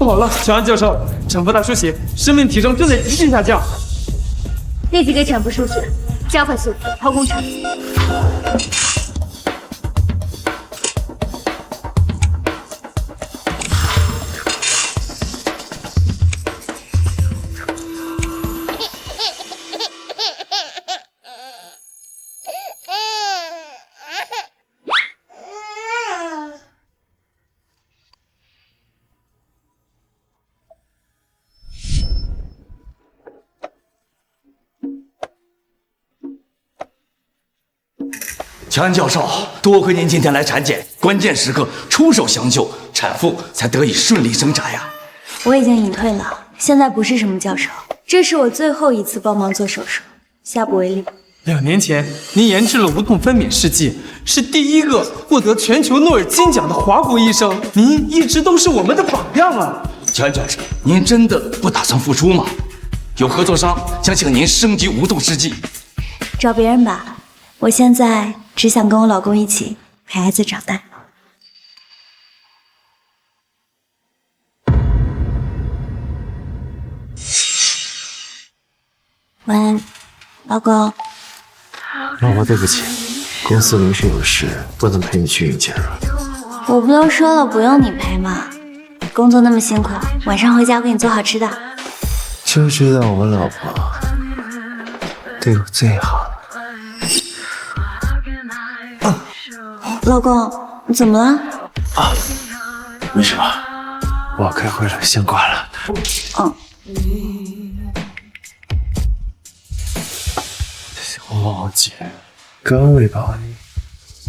不好了，乔安教授，产妇大出血，生命体征正在急剧下降。立即给产妇输血，加快速度，剖宫产。乔安教授，多亏您今天来产检，关键时刻出手相救，产妇才得以顺利生产呀。我已经隐退了，现在不是什么教授，这是我最后一次帮忙做手术，下不为例。2年前，您研制了无痛分娩试剂，是第一个获得全球诺尔金奖的华国医生，您一直都是我们的榜样啊！乔安教授，您真的不打算复出吗？有合作商想请您升级无痛试剂，找别人吧，我现在只想跟我老公一起陪孩子长大。喂，老公。老婆，对不起，公司临时有事，不能陪你去孕检。我不都说了不用你陪吗？工作那么辛苦，晚上回家给你做好吃的。就知道我老婆对我最好了。老公，你怎么了？没什么，我要开会了，先挂了。哦，姐，刚喂饱你，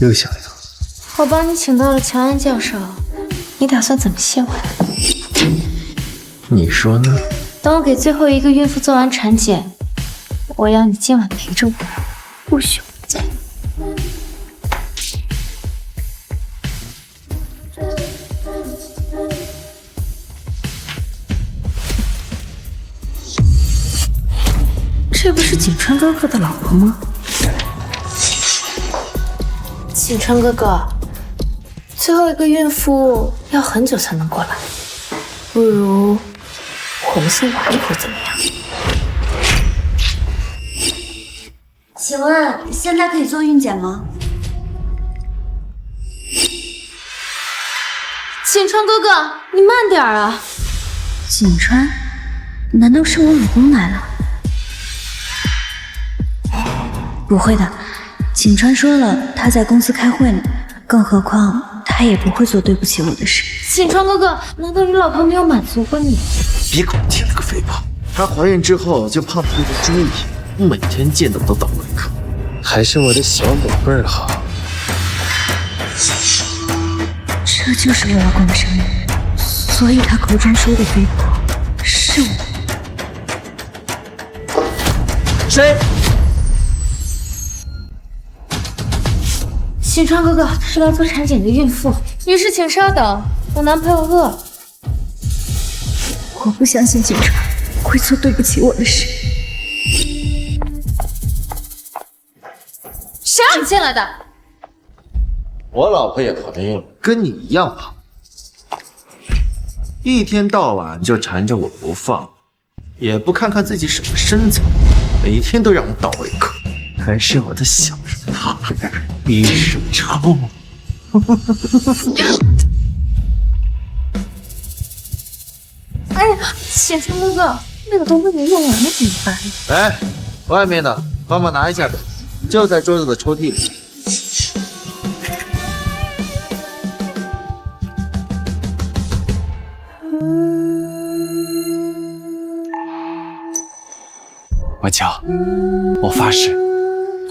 又想要。我帮你请到了乔安教授，你打算怎么谢我呀？你说呢？等我给最后一个孕妇做完产检，我要你今晚陪着我，不许回家。这不是景川哥哥的老婆吗？景川哥哥，最后一个孕妇要很久才能过来，不如我们先玩一会儿怎么样？请问现在可以做孕检吗？景川哥哥，你慢点啊！景川？难道是我老公来了？不会的，景川说了他在公司开会呢，更何况他也不会做对不起我的事。景川哥哥，难道你老婆没有满足过你？别给我听那个废话！她怀孕之后就胖得跟个猪一样，每天见到都倒胃口。还是我的小宝贝儿好。这就是我老公的声音，所以他口中说的肥婆是我。谁？景川哥哥，是来做产检的孕妇。女士，请稍等，我男朋友饿了。我不相信景川会做对不起我的事。谁让你进来的？我老婆也怀孕了，跟你一样胖，一天到晚就缠着我不放，也不看看自己什么身材，每天都让我倒胃口。还是我的小人好，一手抄。哎呀，景川哥哥，那个东西没用完了怎么办？哎，外面的帮忙拿一下呗，就在桌子的抽屉里。婉乔，我发誓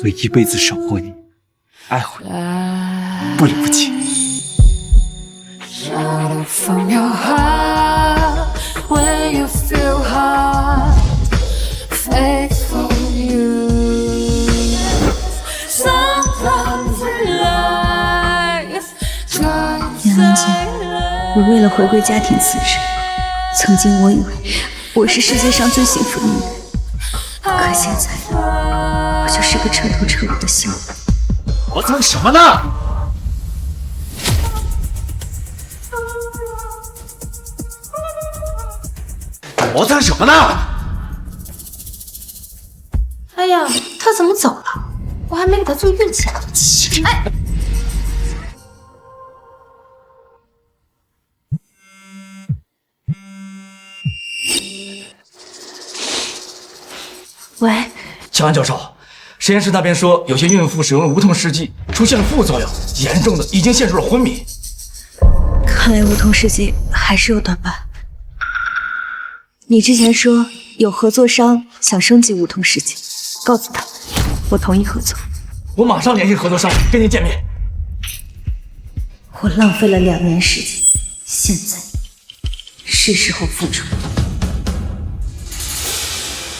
会一辈子守护你，爱护你，不离不弃。杨安姐，我为了回归家庭辞职。曾经我以为我是世界上最幸福的女人，可现在我就是个彻头彻尾的幸福。磨蹭什么呢？磨蹭什么呢？哎呀，他怎么走了？我还没给他做运气呢。哎，喂，乔安教授，实验室那边说有些孕妇使用了无痛试剂，出现了副作用，严重的已经陷入了昏迷。看来无痛试剂还是有短板。你之前说有合作商想升级无痛试剂，告诉他我同意合作。我马上联系合作商跟您见面。我浪费了2年时间，现在是时候付出。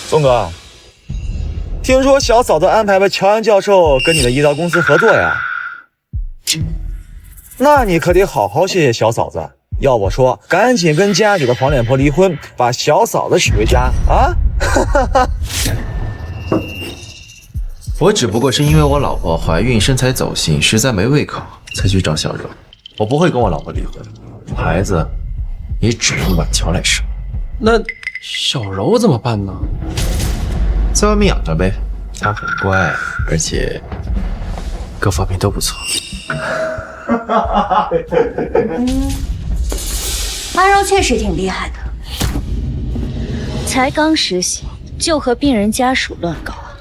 宋哥，听说小嫂子安排了乔安教授跟你的医疗公司合作呀？那你可得好好谢谢小嫂子。要我说，赶紧跟家里的黄脸婆离婚，把小嫂子娶回家啊！我只不过是因为我老婆怀孕身材走形，实在没胃口，才去找小柔。我不会跟我老婆离婚，孩子也只能婉乔来生。那小柔怎么办呢？在外面养着呗，她很乖，而且各方面都不错。阿柔确实挺厉害的，才刚实习就和病人家属乱搞啊！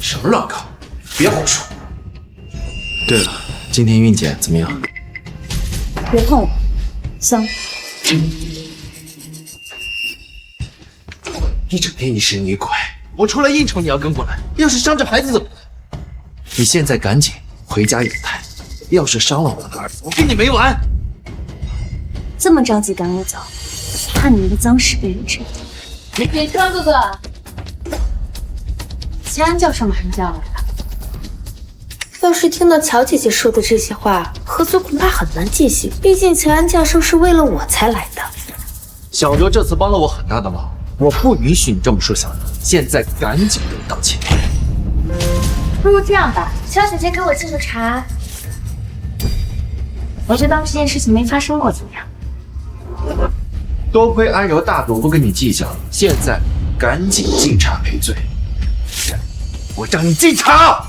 什么乱搞？别胡说！对了，今天孕检怎么样？别碰我，脏！你整天疑神疑鬼，我出来应酬你要跟过来，要是伤着孩子怎么办？你现在赶紧回家养胎，要是伤了我的儿子，我跟你没完！这么着急赶我走，怕你的脏事被人知道。铁川哥哥，齐安教授马上就要来了。要是听到乔姐姐说的这些话，合作恐怕很难进行。毕竟齐安教授是为了我才来的。小柔这次帮了我很大的忙，我不允许你这么说小柔。现在赶紧给我道歉！不如这样吧，乔姐姐给我敬个茶，我就当这件事情没发生过，怎么样？多亏安柔大度不跟你计较，现在赶紧敬茶赔罪。我让你敬茶！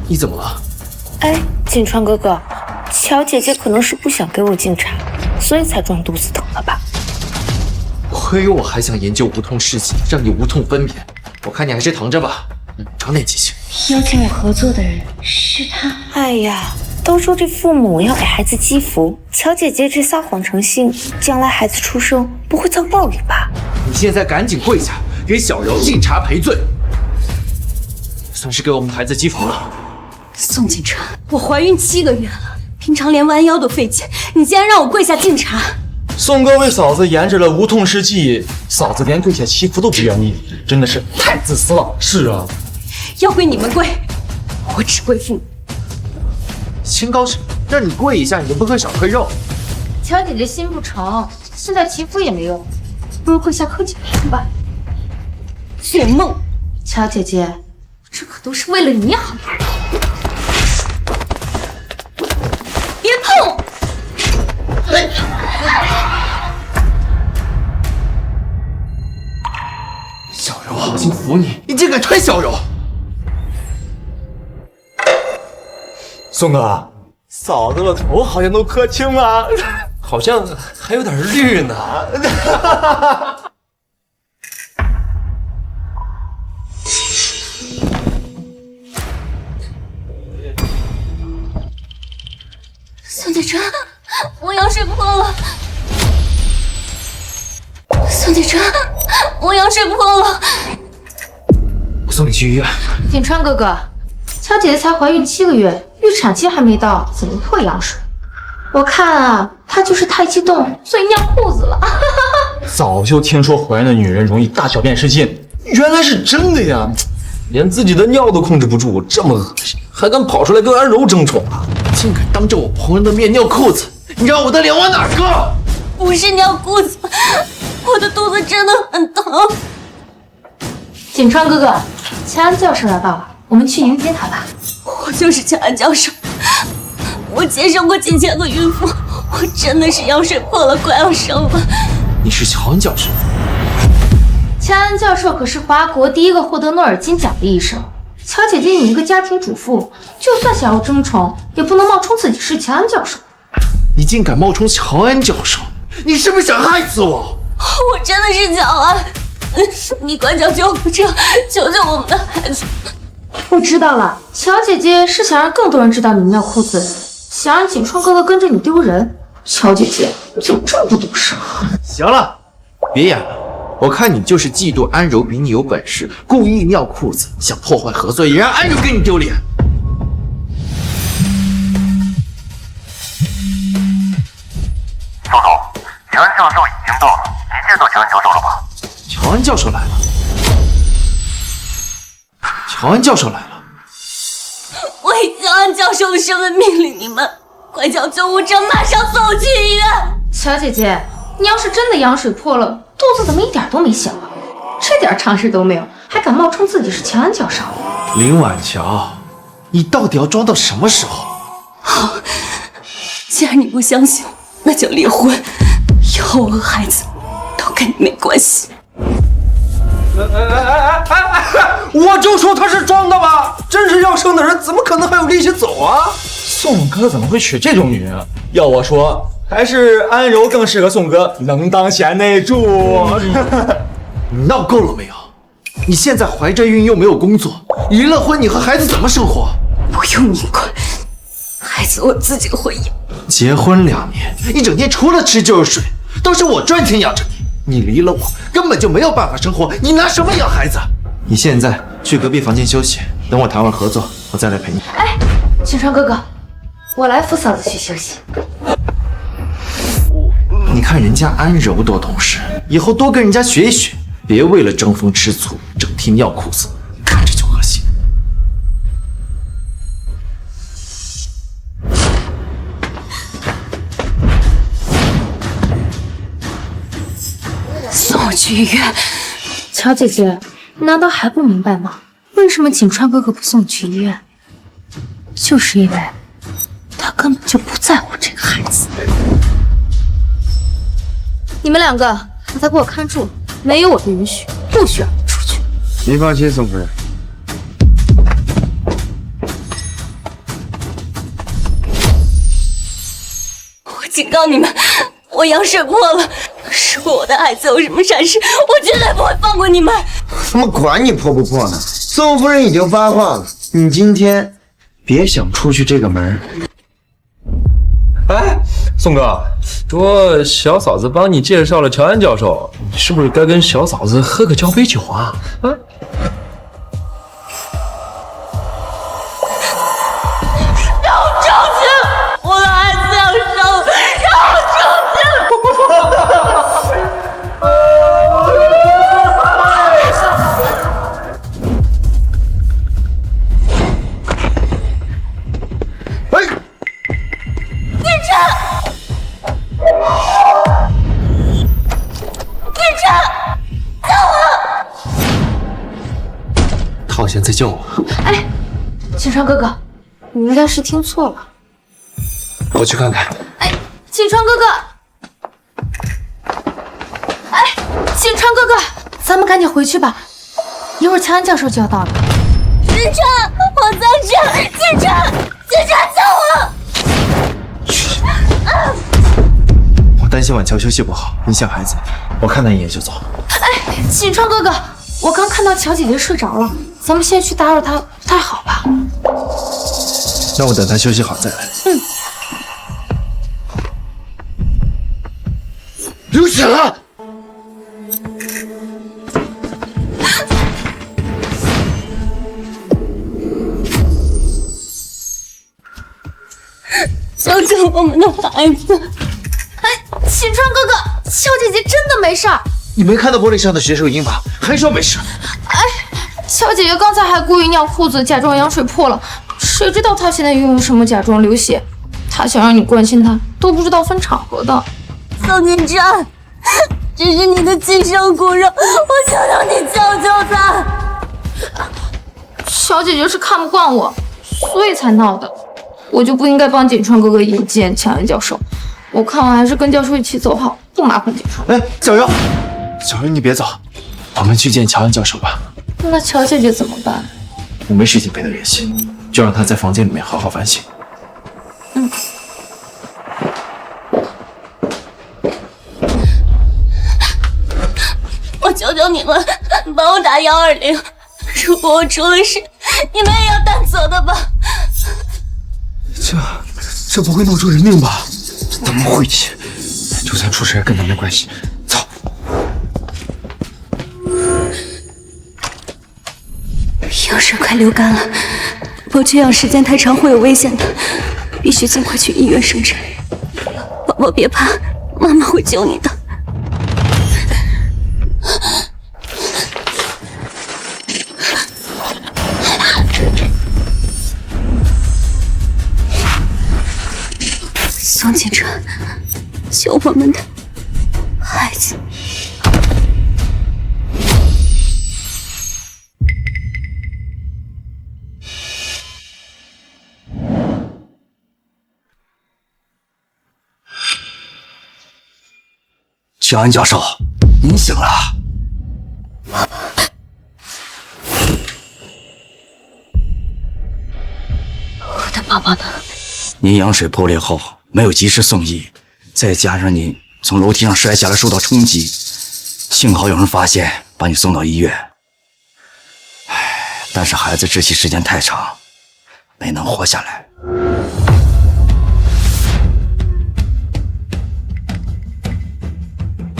你怎么了？哎，锦川哥哥，乔姐姐可能是不想给我敬茶，所以才装肚子疼了吧？亏我还想研究无痛试剂，让你无痛分娩。我看你还是躺着吧，长点记性。邀请我合作的人是他。哎呀，都说这父母要给孩子积福，乔姐姐这撒谎成性，将来孩子出生不会遭报应吧？你现在赶紧跪下，给小柔敬茶赔罪，算是给我们孩子积福了。宋锦川，我怀孕7个月了，平常连弯腰都费劲，你竟然让我跪下敬茶！宋哥为嫂子研制了无痛试剂，嫂子连跪下祈福都不愿意，真的是太自私了。是啊，要跪你们跪，我只跪父母。清高什么？让你跪一下，你就不会少块肉。乔姐姐心不诚，现在祈福也没用，不如跪下磕几头吧。做梦！乔姐姐，这可都是为了你好。别碰我！小柔，好心服你，你竟敢推小柔！宋哥，嫂子的头好像都磕青了，好像还有点绿呢。宋锦川，我羊水破了。宋锦川，我羊水破了。我送你去医院。锦川哥哥，乔姐姐才怀孕7个月，预产期还没到，怎么会羊水？我看啊，她就是太激动，所以尿裤子了。早就听说怀孕的女人容易大小便失禁，原来是真的呀！连自己的尿都控制不住，这么恶心，还敢跑出来跟安柔争宠啊！竟敢当着我朋友的面尿裤子，你让我的脸往哪儿搁？不是尿裤子，我的肚子真的很疼。锦川哥哥，齐安教授来报了，我们去迎接他吧。我就是乔安教授，我接受过几千个孕妇，我真的是羊水破了，快要生了。你是乔恩教授？乔安教授可是华国第一个获得诺尔金奖的医生。乔姐姐，你一个家庭主妇，就算想要争宠，也不能冒充自己是乔安教授。你竟敢冒充乔恩教授，你是不是想害死我？我真的是乔安，你快叫救护车，救救我们的孩子！我知道了，乔姐姐是想让更多人知道你尿裤子，想让景川哥哥跟着你丢人。乔姐姐怎么这么不懂事？行了，别演了。我看你就是嫉妒安柔比你有本事，故意尿裤子，想破坏合作，也让安柔给你丢脸。教授，乔安教授已经到了，您见到乔安教授了吗？乔恩教授来了。乔恩教授来了。我以乔安教授的身份命令你们，快叫救护车，马上送我去医院！乔姐姐，你要是真的羊水破了，肚子怎么一点都没响啊？这点常识都没有，还敢冒充自己是乔安教授？林婉乔，你到底要装到什么时候？好，既然你不相信，那就离婚，以后我和孩子都跟你没关系。我就说他是装的吧，真是要生的人怎么可能还有力气走啊？宋哥怎么会娶这种女人？要我说，还是安柔更适合宋哥，能当贤内助。你闹够了没有？你现在怀着孕又没有工作，离了婚你和孩子怎么生活？不用你管，孩子我自己会养。结婚2年，一整天除了吃就是睡，都是我赚钱养着你。你离了我，根本就没有办法生活，你拿什么养孩子？你现在去隔壁房间休息，等我谈完合作，我再来陪你。哎，景川哥哥，我来扶嫂子去休息。你看人家安柔多懂事，以后多跟人家学一学，别为了争风吃醋，整天尿裤子，看着就恶心。送我去医院。乔姐姐，你难道还不明白吗？为什么景川哥哥不送你去医院？就是因为他根本就不在乎这个孩子。你们2个把他给我看住，没有我的允许，不许让你出去。您放心，宋夫人。我警告你们，我羊水破了，如果我的孩子有什么闪失，我绝对不会放过你们。怎么管你破不破呢？宋夫人已经发话了，你今天别想出去这个门。哎，宋哥，说小嫂子帮你介绍了乔安教授，你是不是该跟小嫂子喝个交杯酒啊？啊？让我出去！我的孩子要生了，让我出去！他好像在叫我。哎，景川哥哥，你应该是听错了。我去看看。哎，景川哥哥，哎，景川哥哥，咱们赶紧回去吧，一会儿乔安教授就要到了。景川，我在这！景川，景川，救我！我担心婉乔休息不好，影响孩子，我看他一眼就走。哎，景川哥哥，我刚看到乔姐姐睡着了，咱们现在去打扰她不太好吧？那我等他休息好再来。流血了！救救我们的孩子！哎，景川哥哥，乔姐姐真的没事儿。你没看到玻璃上的血手印吗？还说没事？哎，乔姐姐刚才还故意尿裤子，假装羊水破了，谁知道她现在又用什么假装流血？她想让你关心她，都不知道分场合的。宋景川，这是你的亲生骨肉，我求求你救救他！乔姐姐是看不惯我，所以才闹的。我就不应该帮锦川哥哥引荐乔安教授。我看我还是跟教授一起走好，不麻烦锦川。哎，小优，小优你别走，我们去见乔安教授吧。那乔姐姐怎么办？我没时间陪她联系，就让她在房间里面好好反省。嗯。我求求你们，帮我打120。如果我出了事，你们也要担责的吧？这不会弄出人命吧？怎么会？就算出事跟咱没关系。走。药水快流干了，我缺氧时间太长会有危险的，必须尽快去医院生产。宝宝别怕，妈妈会救你的。宋锦川，救我们的孩子！乔安教授，您醒了。我的宝宝呢？您羊水破裂后没有及时送医，再加上你从楼梯上摔下来受到冲击，幸好有人发现，把你送到医院。但是孩子窒息时间太长，没能活下来。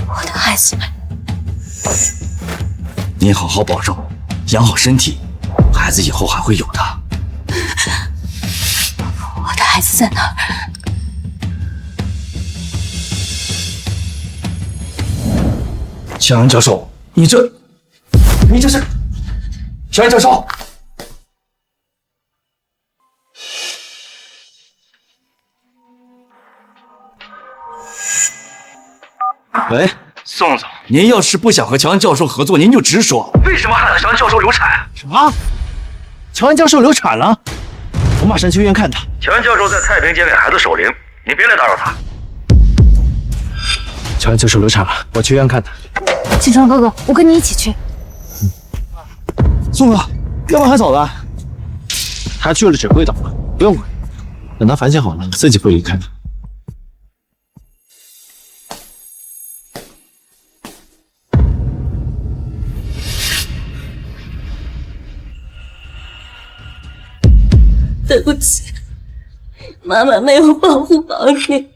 我的孩子们，您好好保重，养好身体，孩子以后还会有的。我的孩子在哪儿？乔安教授，你这是？乔安教授，喂，宋总，您要是不想和乔安教授合作，您就直说。为什么害了乔安教授流产？什么？乔安教授流产了？我马上去医院看他。乔安教授在太平间给孩子守灵，你别来打扰他。乔安教授流产了，我去医院看他。锦川哥哥，我跟你一起去。宋哥，要不还走了？他去了指挥岛了，不用管。等他反省好了，自己会离开的。对不起，妈妈没有保护好你，对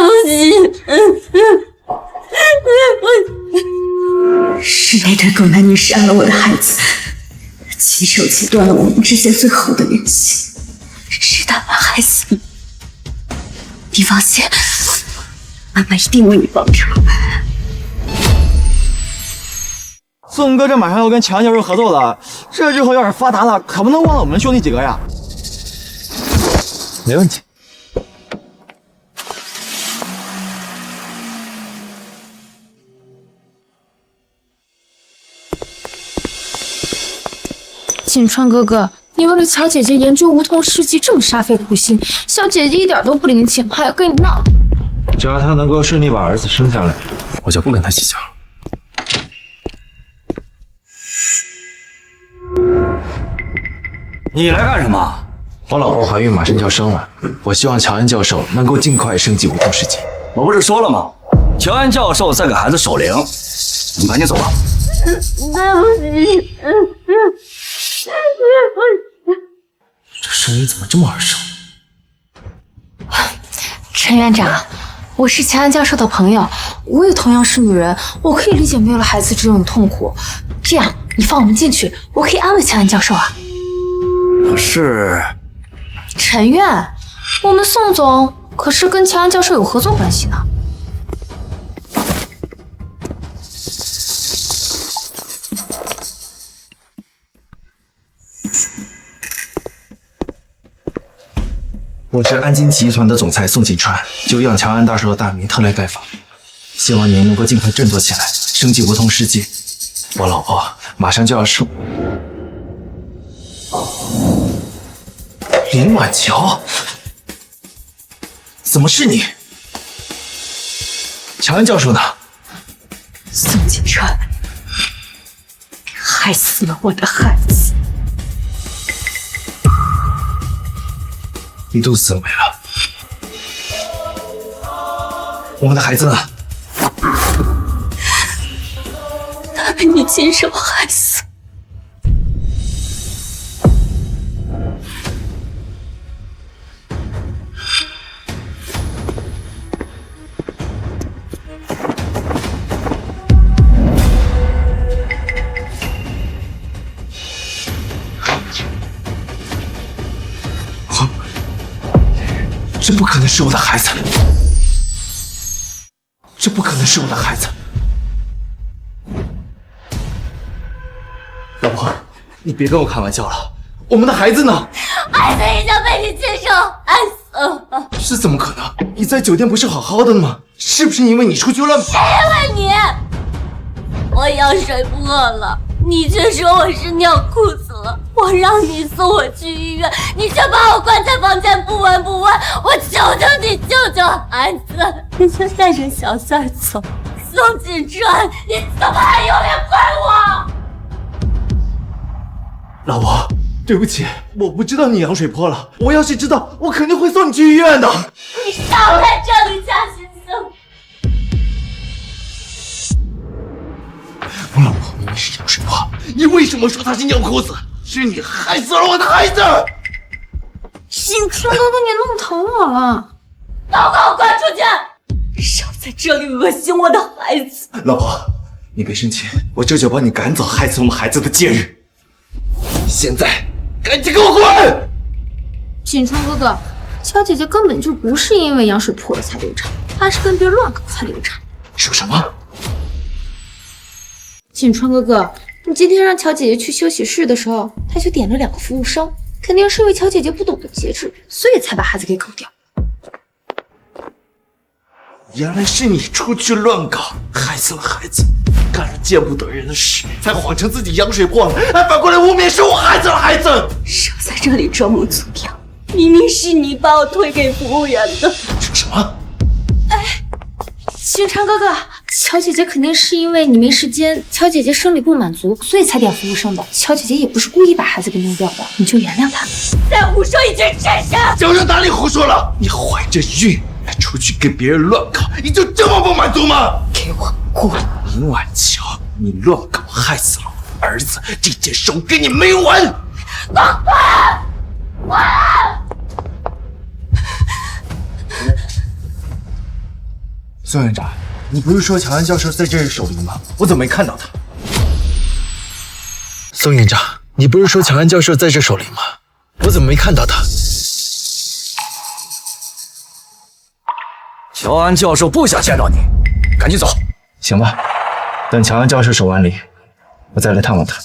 不起，是那对狗男女杀了我的孩子，亲手切断了我们之间最后的联系，是他把孩子。你放心，妈妈一定为你报仇。宋哥这马上要跟乔安教授合作了，这日后要是发达了，可不能忘了我们兄弟几个呀。没问题。锦川哥哥，你为了乔姐姐研究无痛试剂这么煞费苦心，小姐姐一点都不领情，还要跟你闹。只要他能够顺利把儿子生下来，我就不跟他计较了。你来干什么？我老婆怀孕，马上就要生了，我希望乔安教授能够尽快升级无痛试剂。我不是说了吗？乔安教授在给孩子守灵，你们赶紧走吧。对不起，这声音怎么这么耳熟？陈院长，我是乔安教授的朋友，我也同样是女人，我可以理解没有了孩子这种痛苦。这样，你放我们进去，我可以安慰乔安教授啊。可是，陈院，我们宋总可是跟乔安教授有合作关系呢。我是安金集团的总裁宋锦川，就仰乔安大寿的大名特来拜访，希望您能够尽快振作起来，升级无痛试剂。我老婆马上就要生。林婉乔，怎么是你？乔安教授呢？宋锦川，你害死了我的孩子。你肚子怎么没了？我们的孩子呢？他被你亲手害死。这不可能是我的孩子，这不可能是我的孩子。老婆，你别跟我开玩笑了，我们的孩子呢？孩子已经被你亲手害死了。这怎么可能？你在酒店不是好好的吗？是不是因为你出去乱跑？因为你，我羊水破了，你却说我是尿裤子了。我让你送我去医院，你却把我关在房间不闻不问。我求求你救救孩子，你却带着小三儿走。宋锦川，你怎么还有脸怪我？老婆，对不起，我不知道你羊水破了。我要是知道，我肯定会送你去医院的。你少在这里假惺惺！我老婆明明是羊水破了，你为什么说她是尿裤子？是你害死了我的孩子！锦川哥哥，你弄疼我了，都给我滚出去！少在这里恶心我的孩子！老婆，你别生气，我这就把你赶走害死我们孩子的贱人。现在赶紧给我滚！锦川哥哥，乔姐姐根本就不是因为羊水破了才流产，她是跟别人乱搞才流产。说什么？锦川哥哥，你今天让乔姐姐去休息室的时候，她就点了2个服务生，肯定是因为乔姐姐不懂得节制，所以才把孩子给搞掉。原来是你出去乱搞，害死了孩子，干了见不得人的事，才谎称自己羊水破了，还反过来污蔑是我害死了孩子。少在这里装模作样，明明是你把我推给服务员的。说什么？锦川哥哥，乔姐姐肯定是因为你没时间，乔姐姐生理不满足，所以才点服务生的。乔姐姐也不是故意把孩子给弄掉的，你就原谅她。再胡说一句试试！教授哪里胡说了？你怀着孕还出去跟别人乱搞，你就这么不满足吗？给我滚！林婉乔，你乱搞害死了我儿子，这件事我跟你没完！滚！宋院长，你不是说乔安教授在这儿守灵吗？我怎么没看到他？宋院长，你不是说乔安教授在这守灵吗？我怎么没看到他？乔安教授不想见到你，赶紧走。行吧，等乔安教授守完灵，我再来探望他。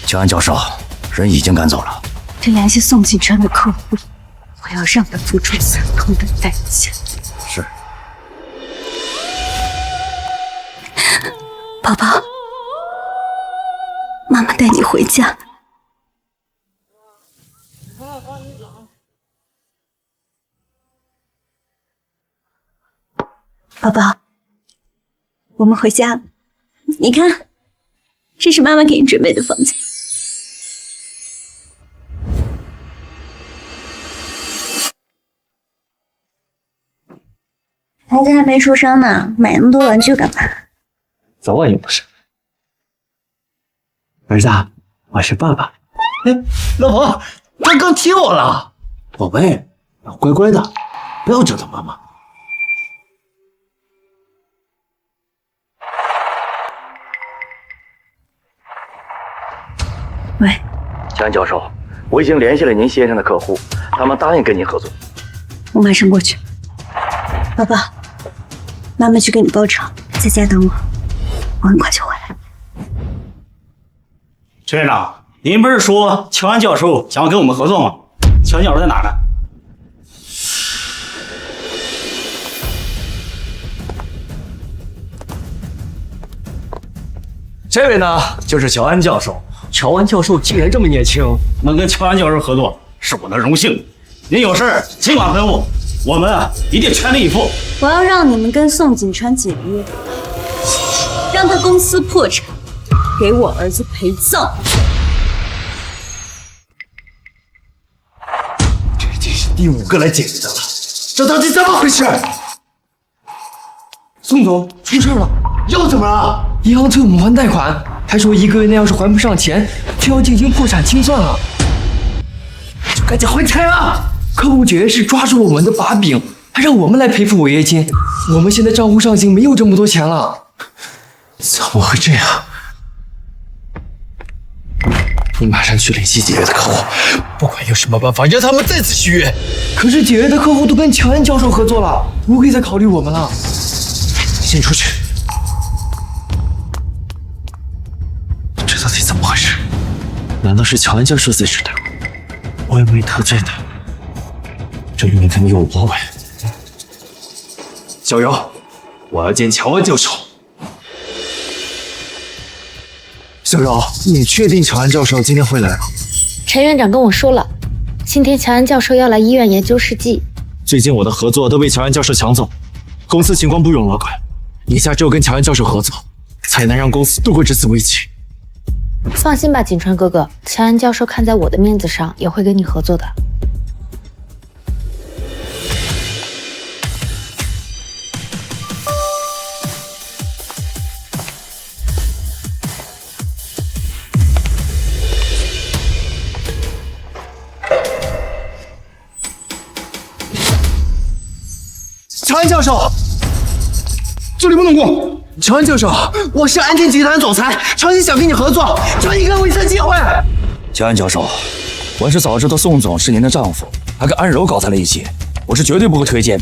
乔安教授，人已经赶走了。这联系宋锦川的客户，我要让他付出惨痛的代价。是。宝宝，妈妈带你回家。宝宝，我们回家了。你看，这是妈妈给你准备的房间。孩子还没出生呢，买那么多玩具干嘛？早晚有的事。儿子，我是爸爸。哎，老婆，刚刚踢我了。宝贝，要乖乖的，不要折腾妈妈。喂，乔安教授，我已经联系了您先生的客户，他们答应跟您合作。我马上过去。宝宝，妈妈去给你包场，在家等我，我很快就回来。陈院长，您不是说乔安教授想要跟我们合作吗？乔安教授在哪呢？这位呢，就是乔安教授。乔安教授竟然这么年轻，能跟乔安教授合作是我的荣幸。您有事尽管吩咐，我们一定全力以赴。我要让你们跟宋锦川解约，让他公司破产，给我儿子陪葬。这已经是第5个来解约的了，这到底怎么回事？宋总出事了，又怎么了？银行催我们还贷款，还说1个月内要是还不上钱，就要进行破产清算了。就赶紧还钱啊！客户解约是抓住我们的把柄，还让我们来赔付违约金。我们现在账户上已经没有这么多钱了。怎么会这样？你马上去联系解约的客户，不管用什么办法，让他们再次续约。可是解约的客户都跟乔安教授合作了，不会再考虑我们了。先出去。这到底怎么回事？难道是乔安教授在指导我？我也没得罪他，这里面肯定有包围。小姚，我要见乔安教授。小姚，你确定乔安教授今天会来吗？陈院长跟我说了，今天乔安教授要来医院研究试剂。最近我的合作都被乔安教授抢走，公司情况不容乐观。眼下只有跟乔安教授合作，才能让公司度过这次危机。放心吧，锦川哥哥，乔安教授看在我的面子上，也会跟你合作的。乔安教授，这里不能过。乔安教授，我是安田集团总裁，诚心想跟你合作，求你给我一次机会。乔安教授，我要是早知道宋总是您的丈夫，还跟安柔搞在了一起，我是绝对不会推荐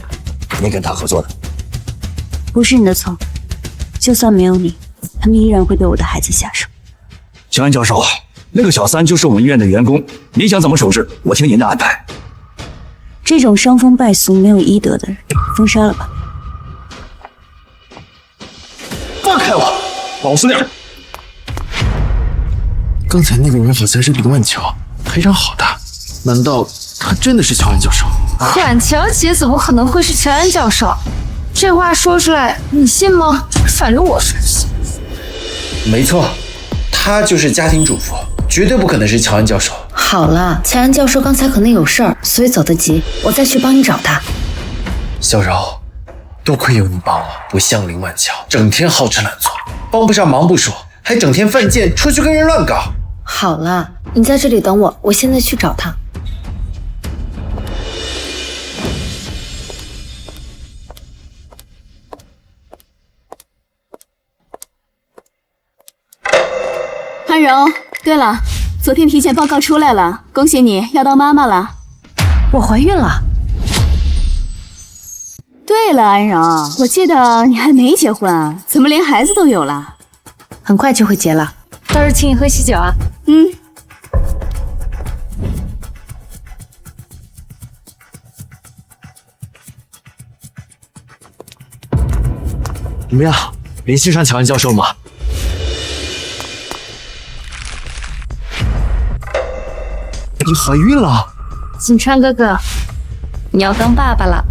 您跟他合作的。不是你的错，就算没有你，他们依然会对我的孩子下手。乔安教授，那个小三就是我们医院的员工，您想怎么处置，我听您的安排。这种伤风败俗、没有医德的人，封杀了吧。放开我！老实点。刚才那个人好像是林万乔，非常好的，难道他真的是乔安教授？管乔姐怎么可能会是乔安教授？这话说出来你信吗？反正我是不信。没错，他就是家庭主妇，绝对不可能是乔安教授。好了，乔安教授刚才可能有事儿，所以走得急，我再去帮你找他。小柔，多亏有你帮我，不像林万乔，整天好吃懒做，帮不上忙不说，还整天犯贱，出去跟人乱搞。好了，你在这里等我，我现在去找他。安柔，对了，昨天体检报告出来了，恭喜你要当妈妈了。我怀孕了。对了，安柔，我记得你还没结婚，怎么连孩子都有了？很快就会结了，到时候请你喝喜酒啊。嗯。怎么样，联系上乔安教授吗？你怀孕了，锦川哥哥，你要当爸爸了。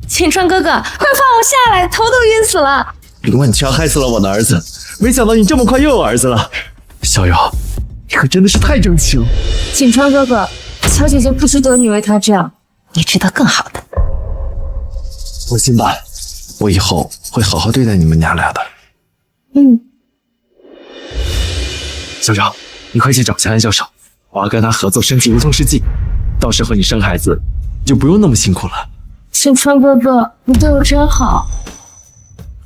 锦川哥哥，快放我下来，头都晕死了。林万乔害死了我的儿子，没想到你这么快又有儿子了。小柔，你可真的是太争气了。锦川哥哥，乔姐姐不值得你为她这样，你值得更好的。放心吧，我以后会好好对待你们娘俩的。嗯。小柔，你快去找乔安教授，我要跟他合作升级无痛试剂，到时候你生孩子你就不用那么辛苦了。锦川哥哥，你对我真好。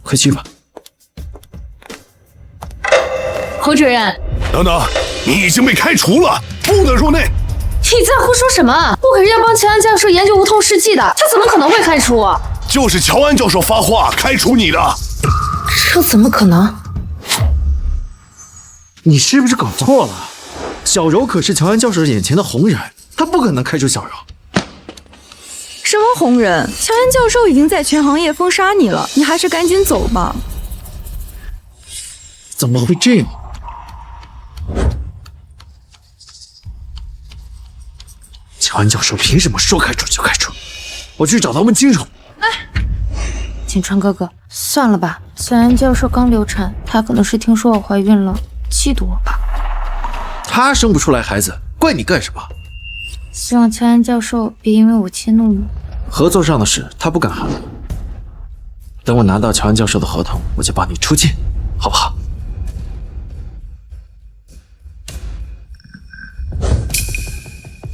快去吧。侯主任，等等，你已经被开除了，不得入内。你在胡说什么？我可是要帮乔安教授研究无痛试剂的，他怎么可能会开除我？就是乔安教授发话开除你的。这怎么可能？你是不是搞错了？小柔可是乔安教授眼前的红人，他不可能开除小柔。什么红人？乔安教授已经在全行业封杀你了，你还是赶紧走吧。怎么会这样？乔安教授凭什么说开除就开除？我去找他问清楚。景川哥哥，算了吧。乔安教授刚流产，他可能是听说我怀孕了，嫉妒我吧。他生不出来孩子，怪你干什么？希望乔安教授别因为我迁怒你。合作上的事，他不敢喊我。等我拿到乔安教授的合同，我就帮你出境，好不好？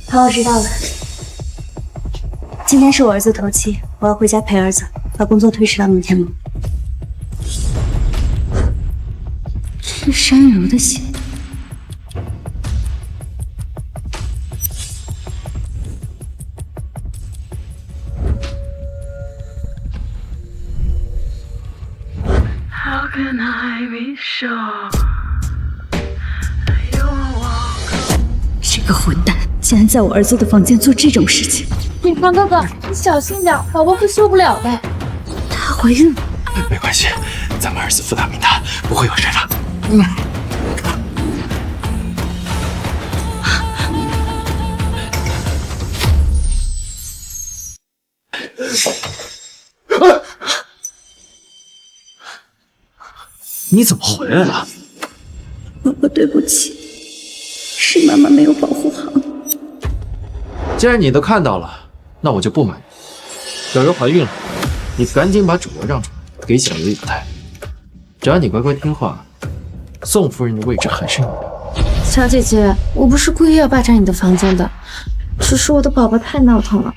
好，我知道了。今天是我儿子头七，我要回家陪儿子，把工作推迟到明天吗？是山柔的写的。How can I be sure? 这个混蛋竟然在我儿子的房间做这种事情！景川哥哥，你小心点，宝宝会受不了的。她怀孕了？没关系，咱们儿子福大命大，不会有事的。你怎么回来了？宝宝，对不起，是妈妈没有保护好你。既然你都看到了，那我就不瞒你，小柔怀孕了，你赶紧把主卧让出来，给小柔一个胎。只要你乖乖听话，宋夫人的位置还是你的。小姐姐，我不是故意要霸占你的房间的，只是我的宝宝太闹腾了，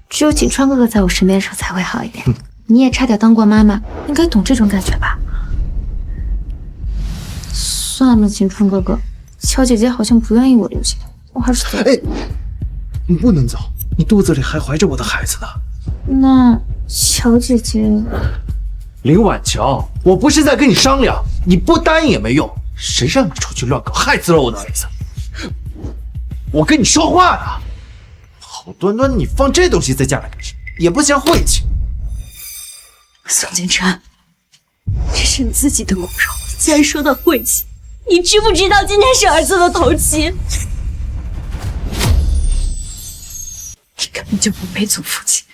只有景川哥哥在我身边的时候才会好一点。你也差点当过妈妈，应该懂这种感觉吧？算了，景川哥哥，乔姐姐好像不愿意我留下，我还是走。哎，你不能走，你肚子里还怀着我的孩子呢。那乔姐姐，林婉乔，我不是在跟你商量，你不答应也没用。谁让你出去乱搞，害死了我的儿子？我跟你说话呢。好端端的你放这东西在家里干什么？也不嫌晦气。宋景川，这是你自己的骨肉，竟然说到晦气。你知不知道今天是儿子的头七？你根本就不配做父亲。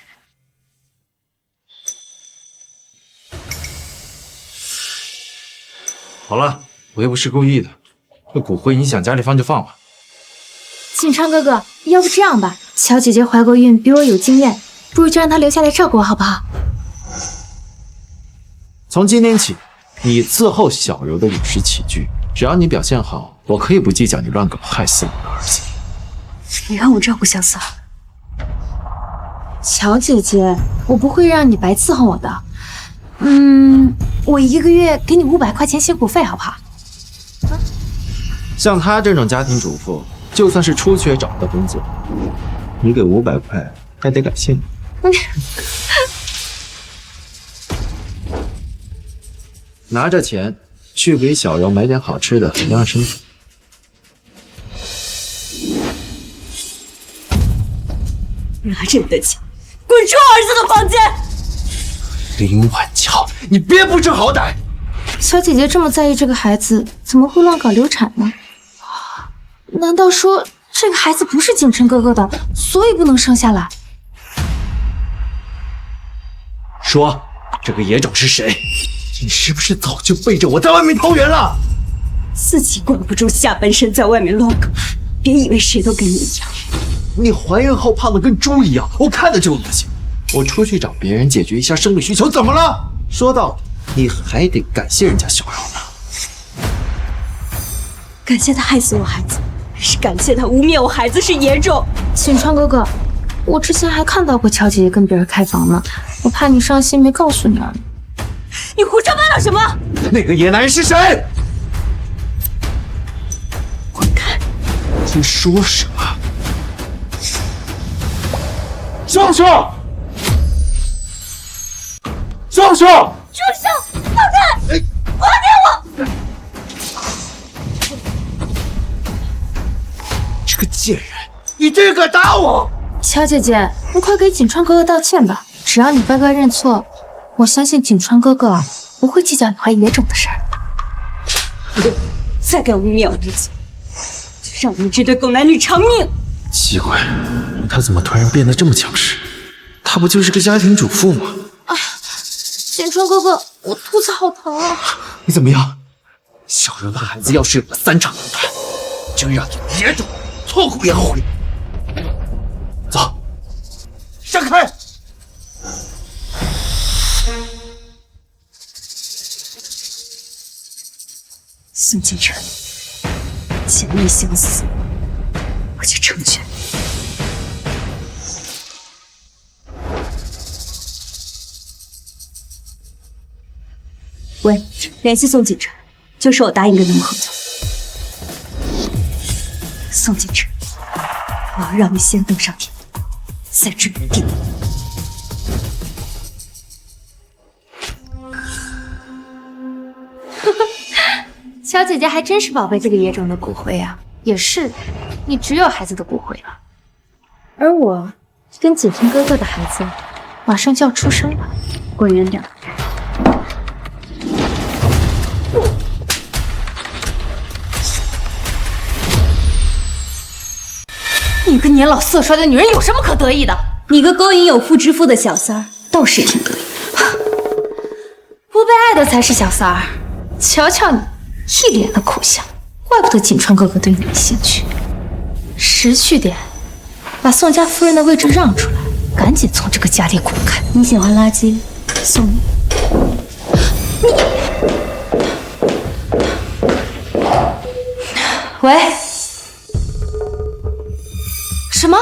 好了，我又不是故意的，这骨灰你想家里放就放吧。景川哥哥，要不这样吧，乔姐姐怀过孕，比我有经验，不如就让她留下来照顾我，好不好？从今天起，你伺候小柔的饮食起居，只要你表现好，我可以不计较你乱搞害死我的儿子。你让我照顾小嫂。乔姐姐，我不会让你白伺候我的。我1个月给你500块钱辛苦费，好不好？像她这种家庭主妇，就算是出去也找不到工作，你给500块还得感谢你。拿着钱去给小柔买点好吃的，养养身体。拿着你的钱，滚出我儿子的房间！林婉乔，你别不知好歹！小姐姐这么在意这个孩子，怎么会乱搞流产呢？难道说这个孩子不是景琛哥哥的，所以不能生下来？说，这个野种是谁？你是不是早就背着我在外面投缘了？自己管不住下半身，在外面乱搞，别以为谁都跟你一样。你怀孕后胖得跟猪一样，我看着就恶心。我出去找别人解决一下生理需求，怎么了？说到底，你还得感谢人家小柔呢。感谢他害死我孩子，还是感谢他污蔑我孩子是野种？景川哥哥，我之前还看到过乔姐姐跟别人开房呢，我怕你伤心没告诉你而已。你胡说八道什么？那个野男人是谁？滚开！你说什么？少校！少校！住手！放开！放开我！这个贱人，你竟然敢打我！乔姐姐，你快给景川哥哥道歉吧！只要你乖乖认错，我相信景川哥哥不会计较你怀野种的事儿。再敢污蔑我的嘴，就让你们这对狗男女偿命！奇怪，他怎么突然变得这么强势？他不就是个家庭主妇吗？啊，简川哥哥，我肚子好疼啊！你怎么样？小柔的孩子要是有了3长两短，就让你别种错过也后悔。走，闪开！宋金晨，见你想死，我就成全你。喂，联系宋锦晨，就说我答应跟他们合作。宋锦晨，我要让你先登上天，再治你弟。小姐姐还真是宝贝这个野种的骨灰啊！也是，你只有孩子的骨灰了，而我跟锦晨哥哥的孩子马上就要出生了。滚远点！你个年老色衰的女人有什么可得意的？你个勾引有妇之夫的小三儿倒是挺得意的，不被爱的才是小三儿。瞧瞧你，一脸的苦相，怪不得锦川哥哥对你没兴趣。识趣点，把宋家夫人的位置让出来，赶紧从这个家里滚开！你喜欢垃圾，送你。喂，什么？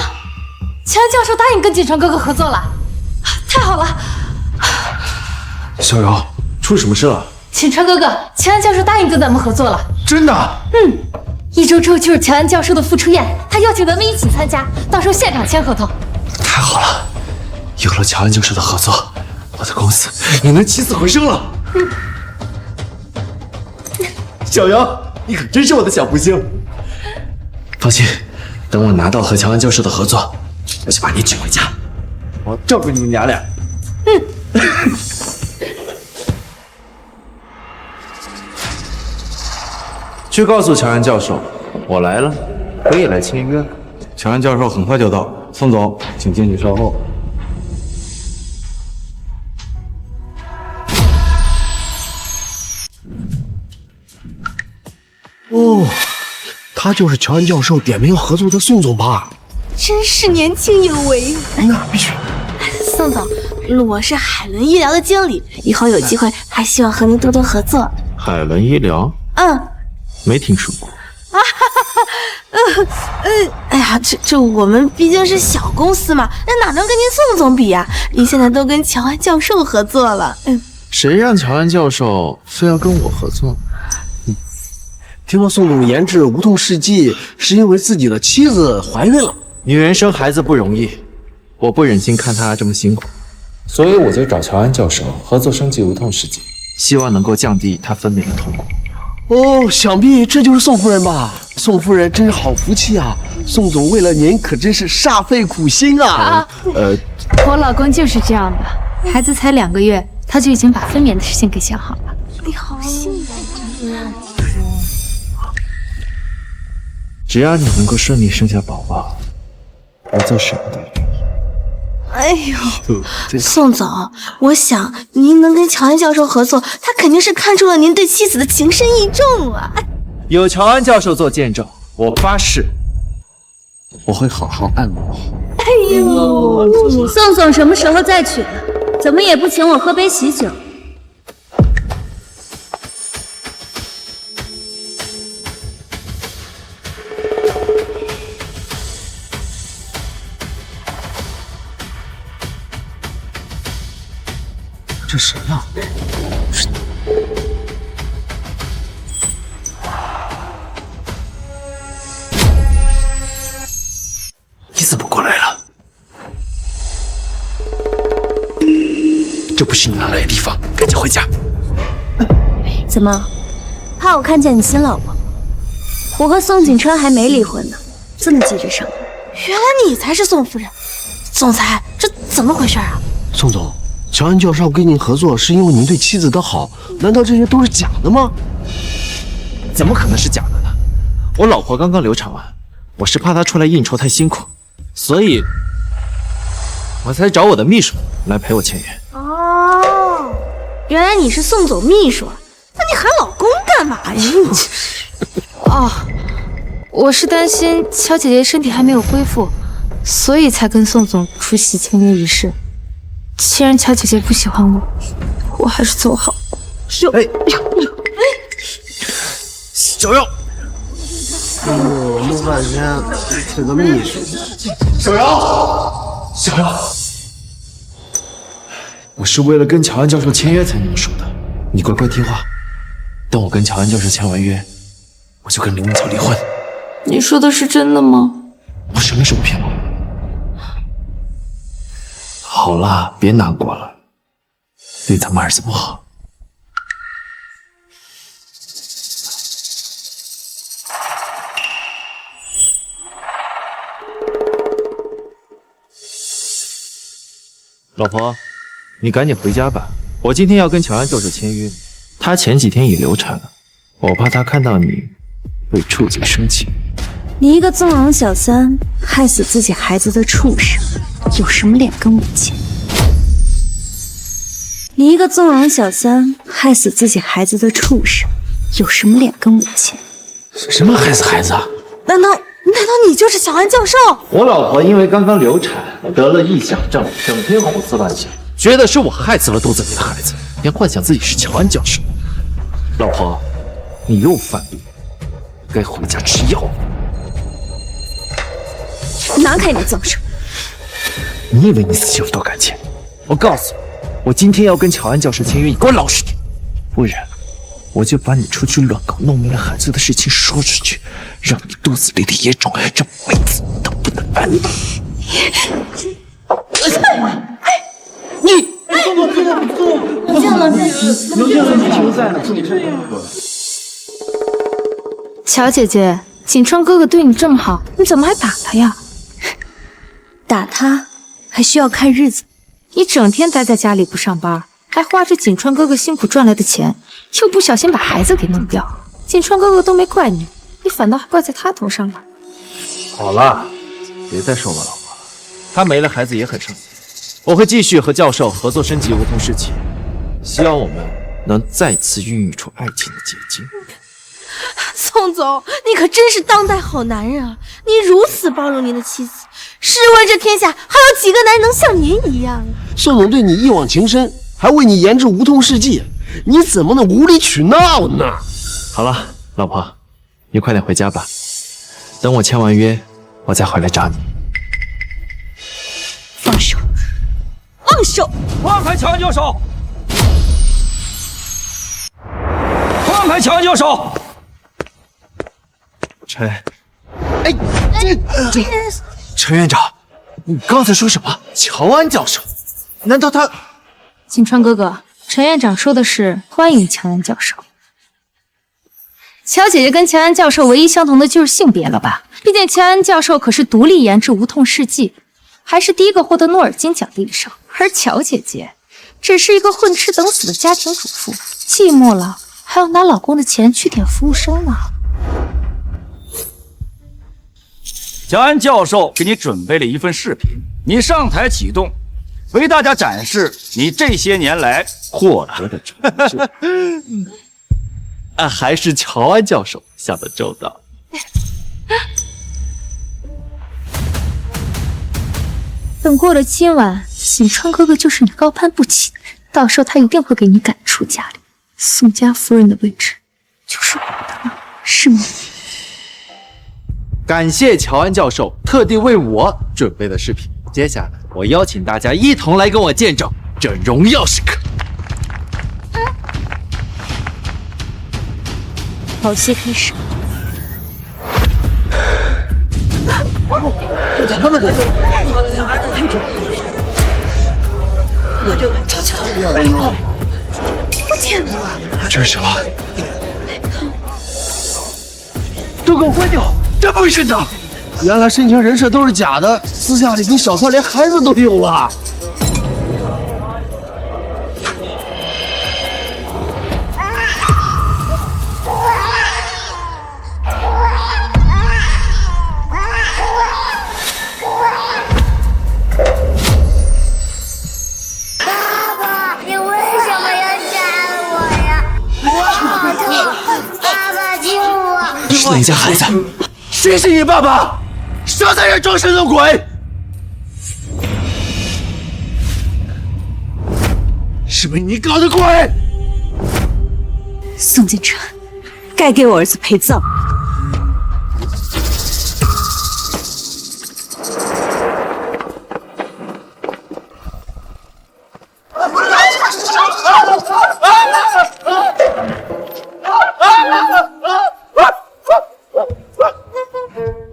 钱安教授答应跟锦川哥哥合作了？太好了！小柔，出什么事了？锦川哥哥，钱安教授答应跟咱们合作了。真的？1周之后就是钱安教授的复出宴，他邀请咱们一起参加，到时候现场签合同。太好了，有了乔安教授的合作，我的公司也能起死回生了。小柔，你可真是我的小福星。放心，等我拿到和乔安教授的合作，我就把你娶回家，我照顾你们娘俩。去告诉乔安教授，我来了，可以来签约。乔安教授很快就到，宋总，请进去稍后。哦，他就是乔安教授点名要合作的宋总吧？真是年轻有为。那必须。宋总，我是海伦医疗的经理，以后有机会还希望和您多多合作。海伦医疗？没听说过。哎呀，这我们毕竟是小公司嘛，那哪能跟您宋总比呀？您现在都跟乔安教授合作了。谁让乔安教授非要跟我合作？听说宋总研制无痛试剂是因为自己的妻子怀孕了。女人生孩子不容易，我不忍心看她这么辛苦，所以我就找乔安教授合作升级无痛试剂，希望能够降低她分娩的痛苦。哦，想必这就是宋夫人吧？宋夫人真是好福气啊！宋总为了您可真是煞费苦心啊！我老公就是这样的，孩子才2个月，他就已经把分娩的事情给想好了。你好幸福啊！只要你能够顺利生下宝宝，我做什么都愿意。哎呦，宋总，我想您能跟乔安教授合作，他肯定是看出了您对妻子的情深意重啊。有乔安教授做见证，我发誓，我会好好按摩。哎呦，宋总什么时候再娶？怎么也不请我喝杯喜酒？这谁呀？你怎么过来了？这不是你能来的地方，赶紧回家。怎么，怕我看见你新老婆？我和宋锦川还没离婚呢，这么急着上？原来你才是宋夫人，总裁，这怎么回事啊？宋总。乔安教授跟您合作是因为您对妻子的好，难道这些都是假的吗？怎么可能是假的呢？我老婆刚刚流产完，我是怕她出来应酬太辛苦，所以我才找我的秘书来陪我签约。哦，原来你是宋总秘书，那你喊老公干嘛呀？哦，我是担心乔姐姐身体还没有恢复，所以才跟宋总出席签约仪式。既然乔姐姐不喜欢我，我还是走好。小妖，弄半天这个秘书，小妖，我是为了跟乔安教授签约才那么说的，你乖乖听话。等我跟乔安教授签完约，我就跟林文乔离婚。你说的是真的吗？我什么时候骗我？好了，别难过了，对咱们儿子不好。老婆，你赶紧回家吧，我今天要跟乔安教授签约。他前几天已流产了，我怕他看到你会触景生情。你一个纵容小三，害死自己孩子的畜生，有什么脸跟我签？你一个纵容小三，害死自己孩子的畜生，有什么脸跟我签？什么害死孩子啊？难道你就是小安教授？我老婆因为刚刚流产得了臆想症，整天胡思乱想，觉得是我害死了肚子里的孩子，也幻想自己是乔安教授。老婆，你又犯病，该回家吃药。拿开你的脏手！你以为你自己有多敢签？我告诉你，我今天要跟乔安教授签约，你给我老实点，不然我就把你出去乱搞弄没了孩子的事情说出去，让你肚子里的野种这辈子都不能安宁。乔姐姐，锦川哥哥对你这么好，你怎么还打他呀？打他还需要看日子。你整天待在家里不上班，还花着锦川哥哥辛苦赚来的钱，又不小心把孩子给弄掉，锦川哥哥都没怪你，你反倒还怪在他头上了。好了，别再说我老婆了，她没了孩子也很伤心。我会继续和教授合作升级梧桐世纪，希望我们能再次孕育出爱情的结晶。宋总，你可真是当代好男人啊！你如此包容您的妻子，试问这天下还有几个男人能像您一样啊？宋总对你一往情深，还为你研制梧桐世纪，你怎么能无理取闹呢？好了，老婆，你快点回家吧，等我签完约，我再回来找你。放手！放手！放开乔安教授！放开乔安教授！陈院长，你刚才说什么？乔安教授？难道他？锦川哥哥，陈院长说的是欢迎乔安教授。乔姐姐跟乔安教授唯一相同的就是性别了吧？毕竟乔安教授可是独立研制无痛试剂，还是第一个获得诺尔金奖的医生，而乔姐姐只是一个混吃等死的家庭主妇，寂寞了还要拿老公的钱去点服务生呢。乔安教授给你准备了一份视频，你上台启动，为大家展示你这些年来获得的成就。还是乔安教授想得周到。等过了今晚，锦川哥哥就是你高攀不起的人，到时候他一定会给你赶出家里。宋家夫人的位置就是我的了，是吗？感谢乔安教授特地为我准备的视频，接下来我邀请大家一同来跟我见证这荣耀时刻。好戏开始。我天哪！这是什么？都给我关掉！真不许的！原来深情人设都是假的，私下里跟小三连孩子都有了。你家孩子？谁是你爸爸？谁在这装神弄鬼？是不是你搞的鬼？宋锦城，该给我儿子陪葬。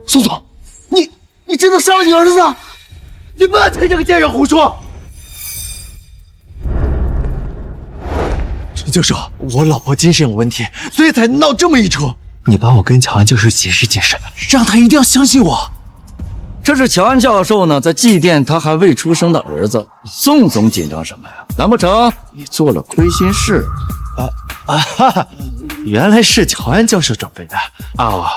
宋总，你真的杀了你儿子？你不要听这个贱人胡说！陈教授，我老婆精神有问题，所以才闹这么一出。你帮我跟乔安教授解释解释，让他一定要相信我。这是乔安教授呢，在祭奠他还未出生的儿子。宋总紧张什么呀？难不成你做了亏心事？原来是乔安教授准备的啊！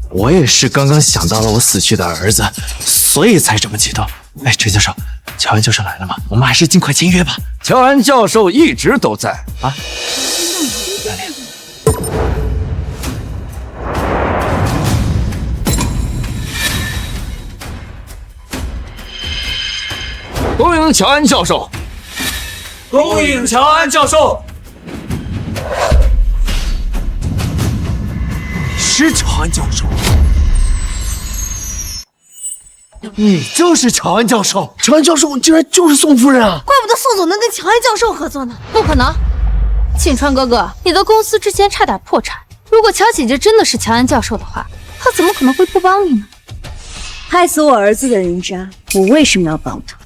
我也是刚刚想到了我死去的儿子，所以才这么激动。哎，陈教授，乔安教授来了吗？我们还是尽快签约吧。乔安教授一直都在啊。恭迎乔安教授！恭迎乔安教授！是乔安教授，你就是乔安教授。乔安教授竟然就是宋夫人啊！怪不得宋总能跟乔安教授合作呢。不可能，锦川哥哥，你的公司之前差点破产。如果乔姐姐真的是乔安教授的话，她怎么可能会不帮你呢？害死我儿子的人渣，我为什么要帮他？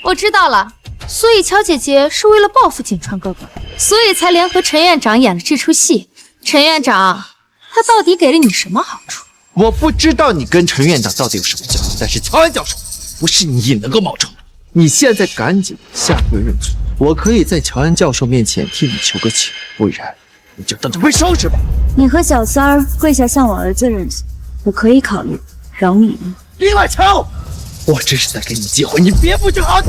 我知道了，所以乔姐姐是为了报复锦川哥哥，所以才联合陈院长演了这出戏。陈院长，他到底给了你什么好处？我不知道你跟陈院长到底有什么交集，但是乔安教授不是你能够冒充的。你现在赶紧下跪认罪，我可以在乔安教授面前替你求个情，不然你就等着被收拾吧。你和小三儿跪下向我儿子认罪，我可以考虑饶你吗？李婉乔，我这是在给你机会，你别不就好。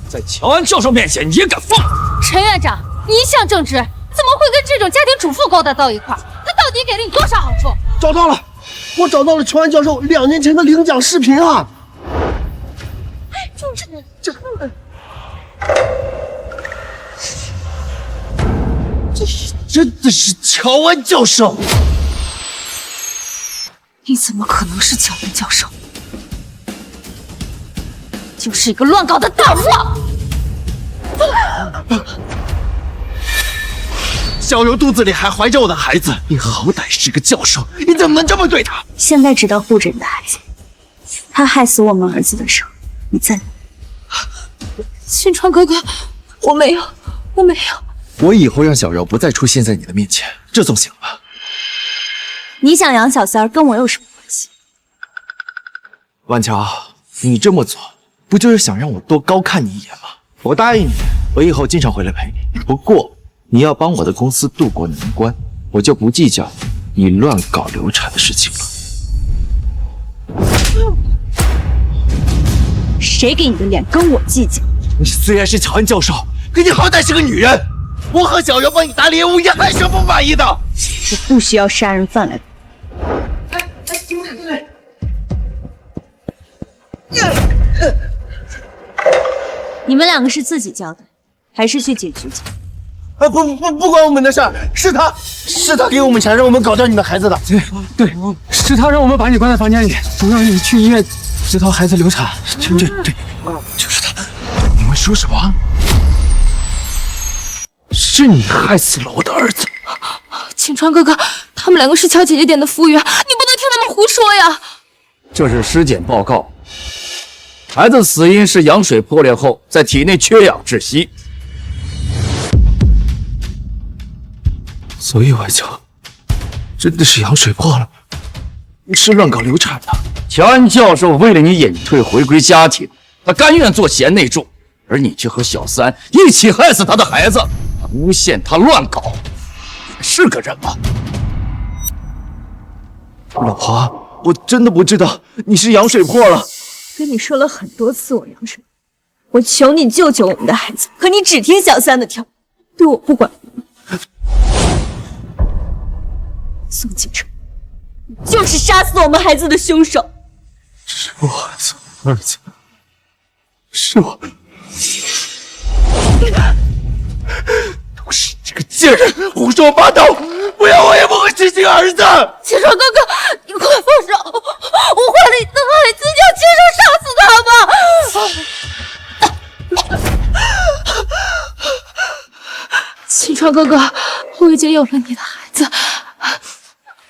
在乔安教授面前你也敢放？陈院长，你一向正直，怎么会跟这种家庭主妇勾搭到一块儿？他到底给了你多少好处？找到了，我找到了乔安教授2年前的领奖视频啊！这真的是乔安教授？你怎么可能是乔安教授？就是一个乱搞的大货！小柔肚子里还怀着我的孩子，你好歹是个教授，你怎么能这么对他？现在知道护着你的孩子，他害死我们儿子的时候，你在哪？新川哥哥，我没有。我以后让小柔不再出现在你的面前，这总行吧？你想养小三儿跟我有什么关系？婉乔，你这么做不就是想让我多高看你一眼吗？我答应你，我以后经常回来陪你。不过你要帮我的公司渡过难关，我就不计较你乱搞流产的事情了。谁给你的脸跟我计较？你虽然是乔安教授，可你好歹是个女人。我和小柔帮你打猎物，你还是不满意的？我不需要杀人犯来。你们2个是自己交代，还是去警局讲？不关我们的事儿，是他给我们钱让我们搞掉你的孩子的。对，是他让我们把你关在房间里，让你去医院直到孩子流产。对，就是他。你们说什么？是你害死了我的儿子。锦川哥哥，他们2个是乔姐姐点的服务员，你不能听他们胡说呀。这是尸检报告，孩子死因是羊水破裂后在体内缺氧窒息。所以婉乔真的是羊水破了，是乱搞流产的。乔安教授为了你隐退回归家庭，他甘愿做贤内助，而你却和小三一起害死他的孩子，诬陷他乱搞，你是个人吗？老婆，我真的不知道你是羊水破了。跟你说了很多次我羊水，我求你救救我们的孩子，可你只听小三的条，对我不管。宋景城，你就是杀死我们孩子的凶手。是我做儿子，是我，都是这个贱人胡说八道！不要我也不会亲亲儿子。千霜哥哥，你快放手！我怀了你的孩子，你要亲手杀死他吗？秦川哥哥，我已经有了你的孩子，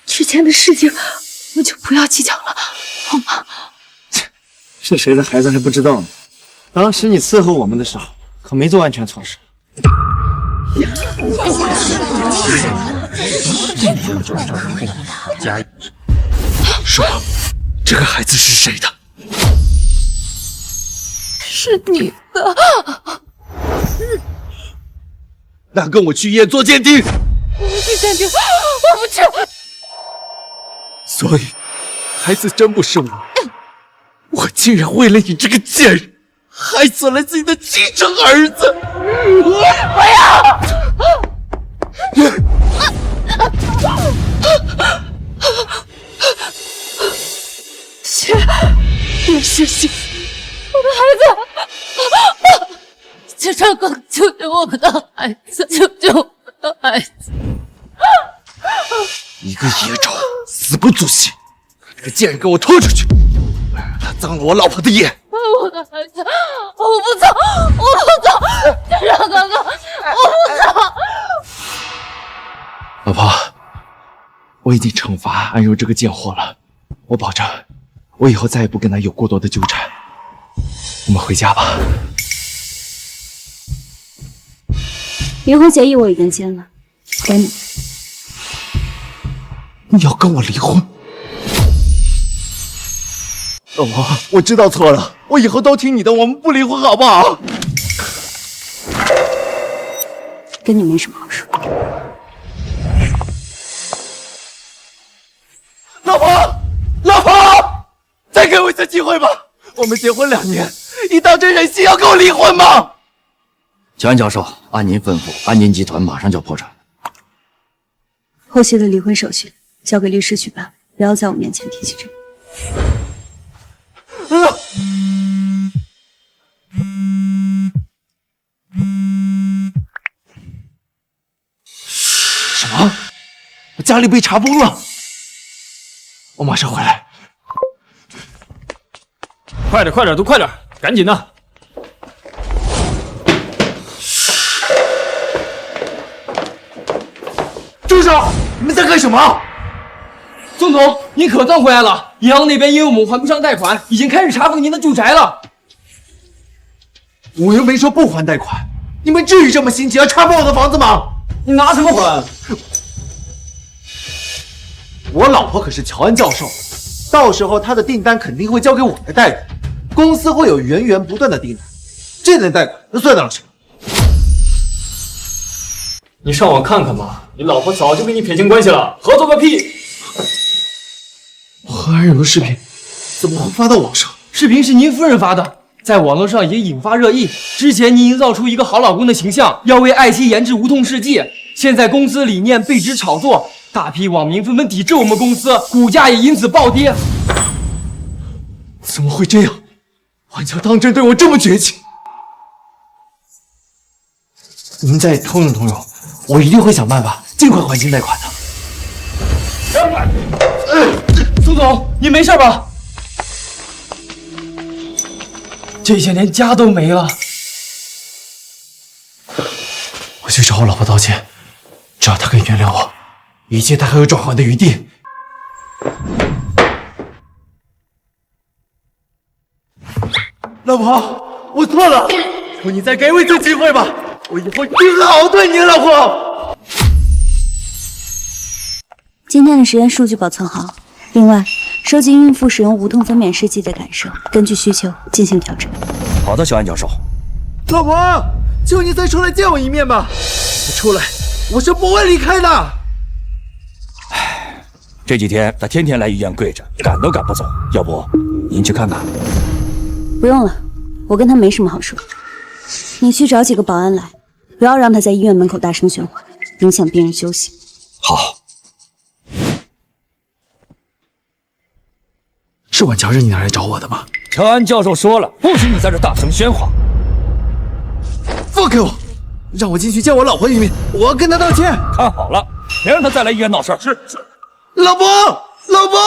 之前的事情我们就不要计较了，好吗？是谁的孩子还不知道呢。当时你伺候我们的时候，可没做安全措施。说，这个孩子是谁的？是你的。那跟我去医院做鉴定。我不去鉴定，我不去。所以，孩子真不是我。我竟然为了你这个贱人，害死了自己的亲生儿子！不要！别失信，我的孩子！秦川哥，救救我们的孩子！救救我们的孩子！一个野种，死不足惜！把这个贱人给我拖出去！他脏了我老婆的眼！我的孩子，我不走，我不走！秦川哥哥，我不走！老婆，我已经惩罚安柔这个贱货了，我保证，我以后再也不跟他有过多的纠缠。我们回家吧。离婚协议我已经签了，该你。你要跟我离婚？老婆，我知道错了，我以后都听你的，我们不离婚好不好？跟你没什么好说。老婆，老婆，再给我一次机会吧！我们结婚2年，你当真忍心要跟我离婚吗？乔安教授，按您吩咐，安宁集团马上就破产。后续的离婚手续交给律师去办，不要在我面前提起这个。什么？我家里被查封了！我马上回来。快点，快点，都快点，赶紧的！住手！你们在干什么？宋总，您可算回来了！银行那边因为我们还不上贷款，已经开始查封您的住宅了。我又没说不还贷款，你们至于这么心急要查封我的房子吗？你拿什么还？我老婆可是乔安教授，到时候她的订单肯定会交给我来代理，公司会有源源不断的订单，这点贷款能算得了什么？你上网看看吧，你老婆早就跟你撇清关系了，合作个屁！我和安柔的视频怎么会发到网上？视频是您夫人发的，在网络上也引发热议。之前您营造出一个好老公的形象，要为爱妻研制无痛试剂，现在公司理念被指炒作，大批网民纷纷抵制我们公司，股价也因此暴跌。怎么会这样？玩家当真对我这么绝情？你们再通融通融，我一定会想办法尽快还清贷款的。苏总，你没事吧？这些连家都没了。我去找我老婆道歉，只要她肯原谅我，一切她还有转圜的余地。老婆，我错了，求你再给我一次机会吧，我以后一定好好对你的，老婆。今天的实验数据保存好，另外收集孕妇使用无痛分娩试剂的感受，根据需求进行调整。好的，小安教授。老婆，求你再出来见我一面吧，不出来我是不会离开的。这几天他天天来医院跪着，赶都赶不走，要不您去看看？不用了，我跟他没什么好说。你去找几个保安来，不要让他在医院门口大声喧哗，影响病人休息。好。是婉乔让你来找我的吗？乔安教授说了，不许你在这大声喧哗。放开我！让我进去见我老婆一面，我要跟她道歉。看好了，别让她再来医院闹事。是。老婆，老婆！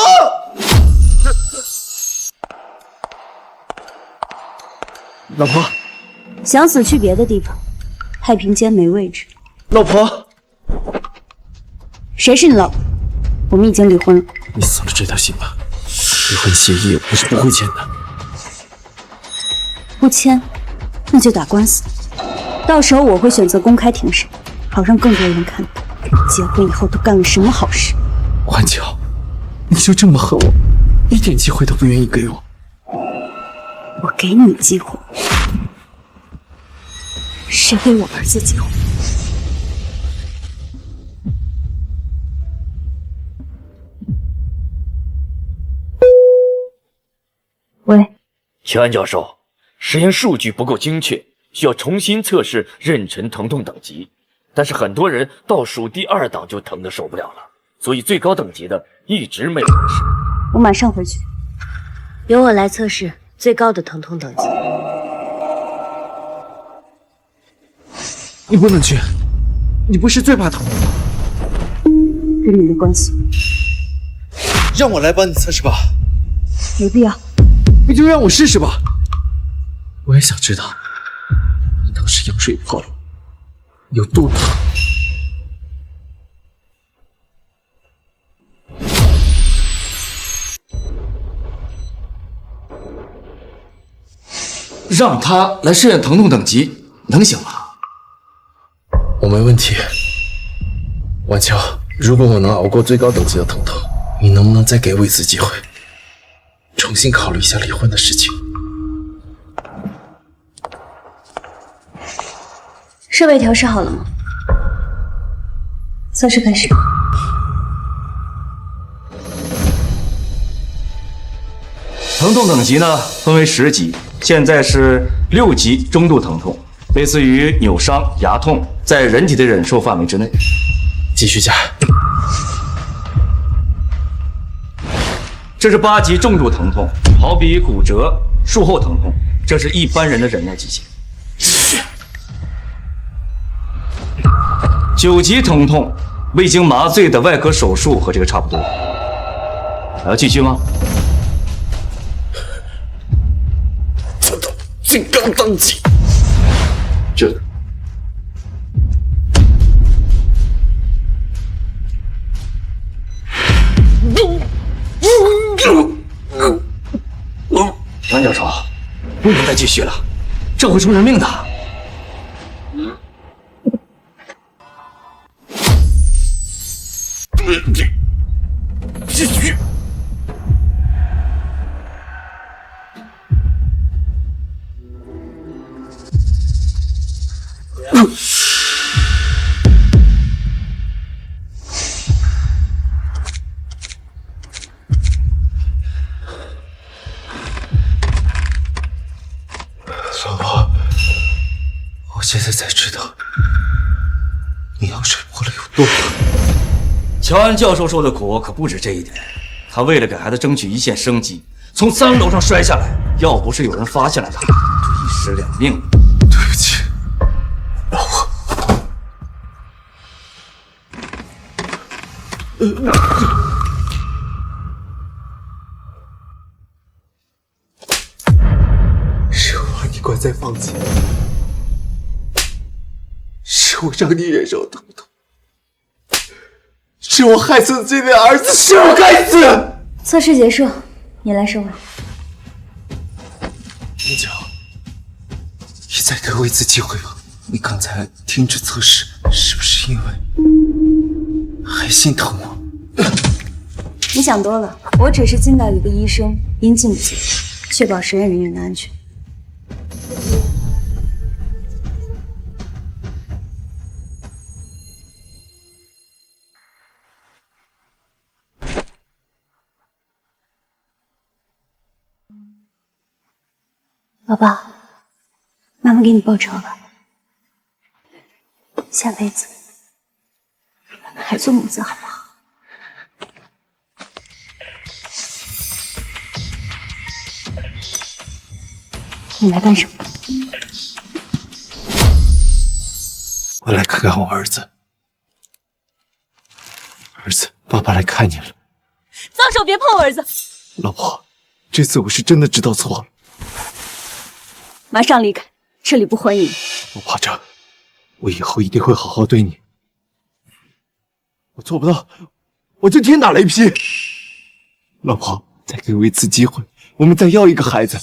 老婆，想死去别的地方，太平间没位置。老婆，谁是你老婆？我们已经离婚了。你死了这条心吧。离婚协议我是不会签的。不签，那就打官司。到时候我会选择公开庭审，好让更多人看到结婚以后都干了什么好事。婉乔，你就这么恨我，一点机会都不愿意给我？我给你机会，谁给我儿子机会？喂，乔安教授，实验数据不够精确，需要重新测试妊娠疼痛等级。但是很多人倒数第2档就疼得受不了了，所以最高等级的一直没有人试。我马上回去。由我来测试最高的疼痛等级。你不能去，你不是最怕疼的吗？跟你没关系。让我来帮你测试吧。没必要。你就让我试试吧。我也想知道，你当时羊水泡了，有多疼。让他来试验疼痛等级，能行吗？我没问题。婉乔，如果我能熬过最高等级的疼痛，你能不能再给我一次机会，重新考虑一下离婚的事情？设备调试好了吗？测试开始。疼痛等级呢，分为10级，现在是6级中度疼痛，类似于扭伤、牙痛，在人体的忍受范围之内。继续加。这是8级重度疼痛，好比骨折、术后疼痛，这是一般人的忍耐极限。9级疼痛，未经麻醉的外科手术和这个差不多。还要继续吗？疼痛最高等级。这。杨教授，不能再继续了，这会出人命的。继续。老婆，我现在才知道你羊水破了有多疼。乔安教授受的苦可不止这一点，他为了给孩子争取一线生机，从3楼上摔下来，要不是有人发现了他，就一尸两命了。对不起，老婆。是我把你关在房间，是我让你忍受疼痛。是我害死自己的儿子，是我该死！测试结束，你来收尾。林乔，你再给我一次机会吧。你刚才停止测试，是不是因为还心疼我？你想多了，我只是尽到一个医生应尽的责任，确保实验人员的安全。宝宝，妈妈给你报仇了。下辈子还做母子好不好？你来干什么？我来看看我儿子。儿子，爸爸来看你了。放手，别碰我儿子！老婆，这次我是真的知道错了。马上离开，这里不欢迎你。我保证，我以后一定会好好对你。我做不到，我就天打雷劈。老婆，再给我一次机会，我们再要一个孩子。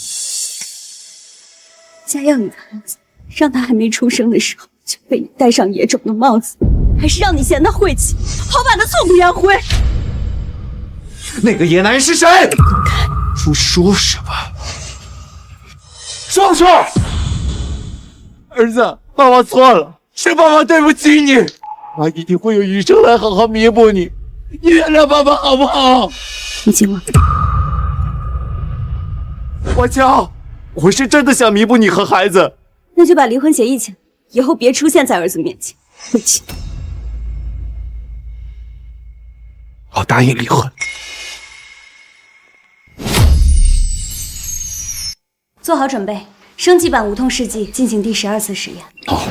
再要你的孩子，让他还没出生的时候就被你戴上野种的帽子，还是让你嫌他晦气，好把他挫骨扬灰？那个野男人是谁？不说是吧？说不说？儿子，爸爸错了，是爸爸对不起你，爸一定会有余生来好好弥补你，你原谅爸爸好不好？你今晚，王乔，我是真的想弥补你和孩子。那就把离婚协议签，以后别出现在儿子面前。晦气。我答应离婚。做好准备，升级版无痛试剂进行第12次实验。好。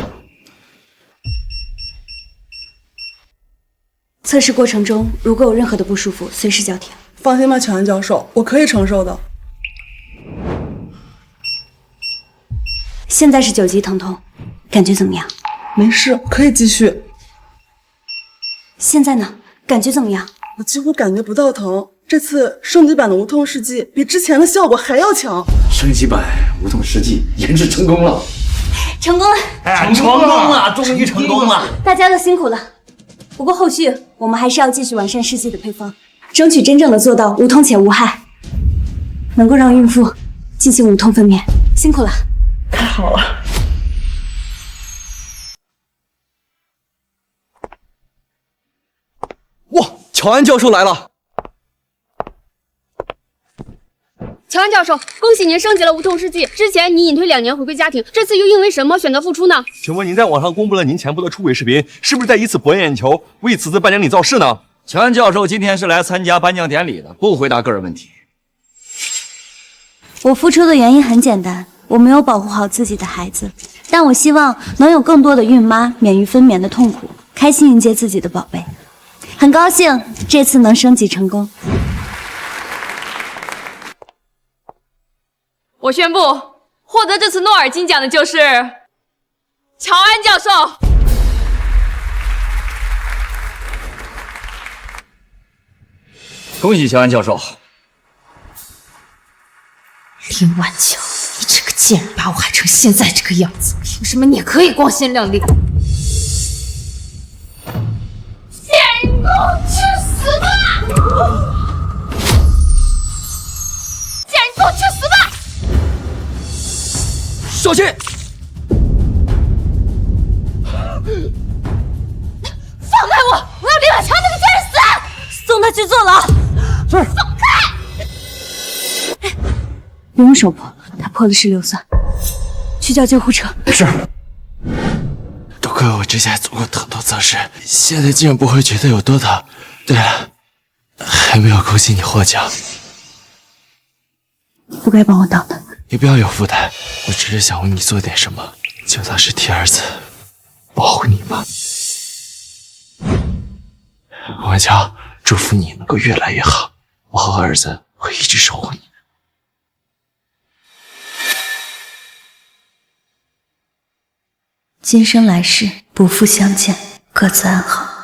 测试过程中如果有任何的不舒服，随时叫停。放心吧，乔安教授，我可以承受的。现在是9级疼痛，感觉怎么样？没事，可以继续。现在呢？感觉怎么样？我几乎感觉不到疼。这次升级版的无痛试剂比之前的效果还要强。升级版无痛试剂研制成功了，成功了！哎，成功了，终于成功了！大家都辛苦了。不过后续我们还是要继续完善试剂的配方，争取真正的做到无痛且无害，能够让孕妇进行无痛分娩。辛苦了！太好了。哇，乔安教授来了！乔安教授，恭喜您升级了无痛试剂。之前你隐退2年回归家庭，这次又因为什么选择复出呢？请问您在网上公布了您前夫的出轨视频，是不是在以此博眼球，为此次颁奖礼造势呢？乔安教授今天是来参加颁奖典礼的，不回答个人问题。我复出的原因很简单，我没有保护好自己的孩子，但我希望能有更多的孕妈免于分娩的痛苦，开心迎接自己的宝贝。很高兴这次能升级成功。我宣布，获得这次诺尔金奖的就是乔安教授。恭喜乔安教授。林晚秋，你这个贱人，把我害成现在这个样子，凭什么你可以光鲜亮丽？贱人，给我去死吧！贱人，给我去死吧！小心！放开我！我要李婉乔那个贱人死！送他去坐牢！是。放开！不用手破，他破的是硫酸。去叫救护车。是。都怪我之前做过疼痛测试，现在竟然不会觉得有多疼。对了，还没有恭喜你获奖。不该帮我挡的。你不要有负担，我只是想为你做点什么，就当是替儿子保护你吧。晚乔，祝福你能够越来越好，我和儿子会一直守护你。今生来世不复相见，各自安好。